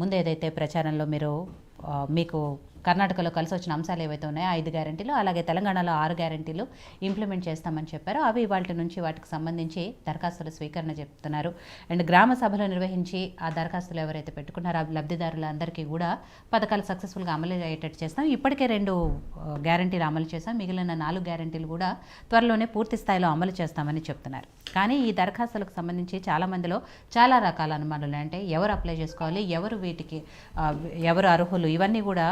ముందు ఏదైతే ప్రచారంలో మీరు మీకు కర్ణాటకలో కలిసి వచ్చిన అంశాలు ఏవైతే ఉన్నాయో 5 గ్యారెంటీలు, అలాగే తెలంగాణలో 6 గ్యారెంటీలు ఇంప్లిమెంట్ చేస్తామని చెప్పారు. అవి వాటి నుంచి వాటికి సంబంధించి దరఖాస్తుల స్వీకరణ చెప్తున్నారు. అండ్ గ్రామ సభలు నిర్వహించి ఆ దరఖాస్తులు ఎవరైతే పెట్టుకున్నారో ఆ లబ్ధిదారులందరికీ కూడా పథకాలు సక్సెస్ఫుల్గా అమలు అయ్యేటట్టు చేస్తాం. ఇప్పటికే 2 గ్యారెంటీలు అమలు చేస్తాం. మిగిలిన 4 గ్యారెంటీలు కూడా త్వరలోనే పూర్తి స్థాయిలో అమలు చేస్తామని చెప్తున్నారు. కానీ ఈ దరఖాస్తులకు సంబంధించి చాలామందిలో చాలా రకాల అనుమానాలు, అంటే ఎవరు అప్లై చేసుకోవాలి, ఎవరు అర్హులు, ఇవన్నీ కూడా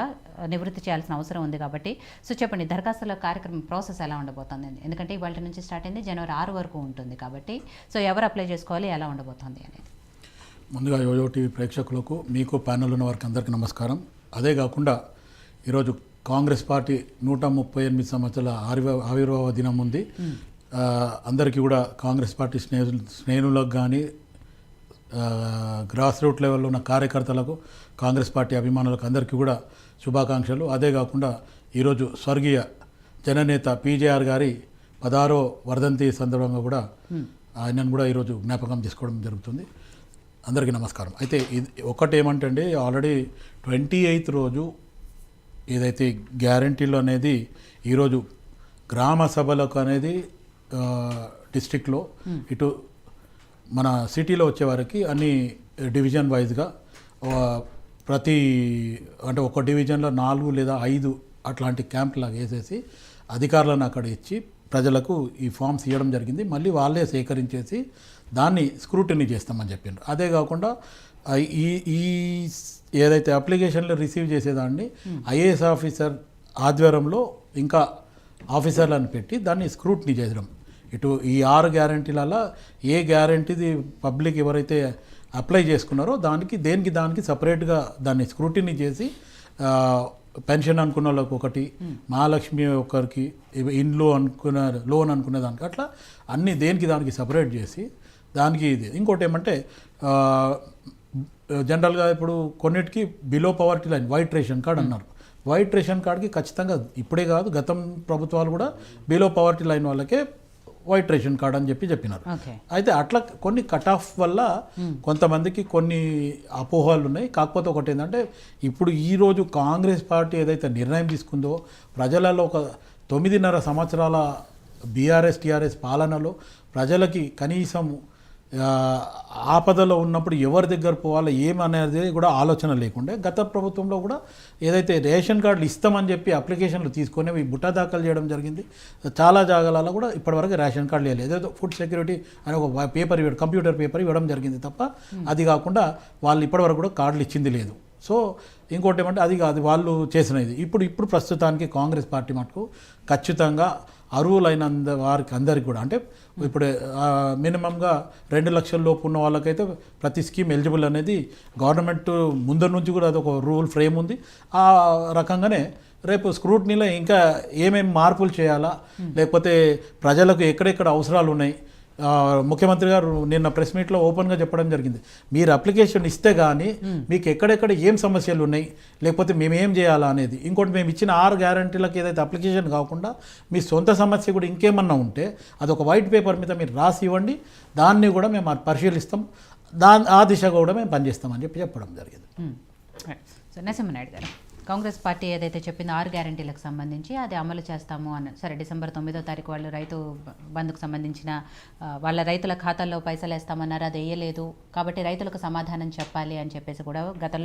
నివృత్తి చేయాల్సిన అవసరం ఉంది. కాబట్టి చెప్పండి, దరఖాస్తుల కార్యక్రమం ప్రాసెస్ ఎలా ఉండబోతుంది? ఎందుకంటే ఇవాళ నుంచి స్టార్ట్ అయింది, జనవరి 6 వరకు ఉంటుంది. కాబట్టి ఎవరు అప్లై చేసుకోవాలి, ఎలా ఉండబోతుంది అనేది. ముందుగా యోయో టీవీ ప్రేక్షకులకు, మీకు ప్యానెల్ ఉన్న వారికి అందరికీ నమస్కారం. అదే కాకుండా ఈరోజు కాంగ్రెస్ పార్టీ 138 సంవత్సరాల ఆవిర్భావ దినం ఉంది. అందరికీ కూడా కాంగ్రెస్ పార్టీ స్నేహితులకు కానీ, గ్రాస్ రూట్ లెవెల్లో ఉన్న కార్యకర్తలకు, కాంగ్రెస్ పార్టీ అభిమానులకు అందరికీ కూడా శుభాకాంక్షలు. అదే కాకుండా ఈరోజు స్వర్గీయ జననేత పీజేఆర్ గారి 16వ వర్ధంతి సందర్భంగా కూడా ఆయనను కూడా ఈరోజు జ్ఞాపకం చేసుకోవడం జరుగుతుంది. అందరికీ నమస్కారం. అయితే ఒకటి ఏమంటే అండి, ఆల్రెడీ 28th రోజు ఏదైతే గ్యారంటీలు అనేది ఈరోజు గ్రామ సభలకు అనేది డిస్ట్రిక్ట్లో ఇటు మన సిటీలో వచ్చేవారికి అన్ని డివిజన్ వైజ్గా ప్రతి అంటే ఒక డివిజన్లో 4 లేదా 5 అట్లాంటి క్యాంప్ లాగా వేసేసి అధికారులను అక్కడ ఇచ్చి ప్రజలకు ఈ ఫామ్స్ ఇవ్వడం జరిగింది. మళ్ళీ వాళ్ళే సేకరించేసి దాన్ని స్క్రూటినీ చేస్తామని చెప్పిండ్రు. అదే కాకుండా ఈ ఏదైతే అప్లికేషన్లు రిసీవ్ చేసేదాన్ని ఐఏఎస్ ఆఫీసర్ ఆధ్వర్యంలో ఇంకా ఆఫీసర్లను పెట్టి దాన్ని స్క్రూటినీ చేయడం. ఇటు ఈ 6 గ్యారెంటీలలో ఏ గ్యారెంటీది పబ్లిక్ ఎవరైతే అప్లై చేసుకున్నారో దానికి సపరేట్గా దాన్ని స్క్రూటినీ చేసి, పెన్షన్ అనుకున్న వాళ్ళకి ఒకటి, మహాలక్ష్మి ఒకరికి, ఇండ్లు లోన్ అనుకునే దానికి అట్లా అన్ని దానికి సపరేట్ చేసి దానికి ఇది. ఇంకోటి ఏమంటే జనరల్గా ఇప్పుడు కొన్నిటికి below poverty line white ration card అన్నారు. వైట్ రేషన్ కార్డ్కి ఖచ్చితంగా ఇప్పుడే కాదు, గతం ప్రభుత్వాలు కూడా బిలో పవర్టీ లైన్ వాళ్ళకే వైట్ రేషన్ కార్డ్ అని చెప్పినారు. అయితే అట్లా కొన్ని కట్ ఆఫ్ వల్ల కొంతమందికి కొన్ని అపోహలు ఉన్నాయి. కాకపోతే ఒకటి ఏంటంటే, ఇప్పుడు ఈరోజు కాంగ్రెస్ పార్టీ ఏదైతే నిర్ణయం తీసుకుందో, ప్రజలలో ఒక 9.5 సంవత్సరాల టీఆర్ఎస్ పాలనలో ప్రజలకి కనీసం ఆపదలో ఉన్నప్పుడు ఎవరి దగ్గర పోవాలో ఏమనేది కూడా ఆలోచన లేకుండే, గత ప్రభుత్వంలో కూడా ఏదైతే రేషన్ కార్డులు ఇస్తామని చెప్పి అప్లికేషన్లు తీసుకొని బుట్టా దాఖలు చేయడం జరిగింది. చాలా జాగాలలో కూడా ఇప్పటివరకు రేషన్ కార్డులు ఇవ్వలేదు. ఏదో ఫుడ్ సెక్యూరిటీ అని ఒక పేపర్ కంప్యూటర్ పేపర్ ఇవ్వడం జరిగింది తప్ప, అది కాకుండా వాళ్ళు ఇప్పటివరకు కూడా కార్డులు ఇచ్చింది లేదు. సో ఇంకోటి ఏమంటే అది వాళ్ళు చేసినది. ఇప్పుడు ప్రస్తుతానికి కాంగ్రెస్ పార్టీ మటుకు ఖచ్చితంగా అర్హులైన వారికి అందరికి కూడా, అంటే ఇప్పుడు మినిమంగా 2 లక్షల లోపు ఉన్న వాళ్ళకైతే ప్రతి స్కీమ్ ఎలిజిబుల్ అనేది గవర్నమెంట్ ముందర నుంచి కూడా అదొక రూల్ ఫ్రేమ్ ఉంది. ఆ రకంగానే రేపు స్క్రూటినీలో ఇంకా ఏమేమి మార్పులు చేయాలా, లేకపోతే ప్రజలకు ఎక్కడెక్కడ అవసరాలు ఉన్నాయి, ముఖ్యమంత్రి గారు నిన్న ప్రెస్ మీట్లో ఓపెన్గా చెప్పడం జరిగింది. మీరు అప్లికేషన్ ఇస్తే కానీ మీకు ఎక్కడెక్కడ ఏం సమస్యలు ఉన్నాయి, లేకపోతే మేము ఏం చేయాలా అనేది. ఇంకోటి, మేము ఇచ్చిన 6 గ్యారంటీలకు ఏదైతే అప్లికేషన్ కాకుండా మీ సొంత సమస్య కూడా ఇంకేమన్నా ఉంటే అదొక వైట్ పేపర్ మీద మీరు రాసి ఇవ్వండి, దాన్ని కూడా మేము పరిశీలిస్తాం, ఆ దిశగా కూడా మేము పనిచేస్తామని చెప్పడం జరిగింది. నరసింహనాయుడు గారు, కాంగ్రెస్ పార్టీ ఏదైతే చెప్పిందో 6 గ్యారెంటీలకు సంబంధించి అది అమలు చేస్తాము అని, సరే డిసెంబర్ 9వ తారీఖు వాళ్ళు రైతు బంధుకు సంబంధించిన వాళ్ళ రైతుల ఖాతాల్లో పైసలు వేస్తామన్నారు, అది వేయలేదు. కాబట్టి రైతులకు సమాధానం చెప్పాలి అని చెప్పేసి కూడా గతంలో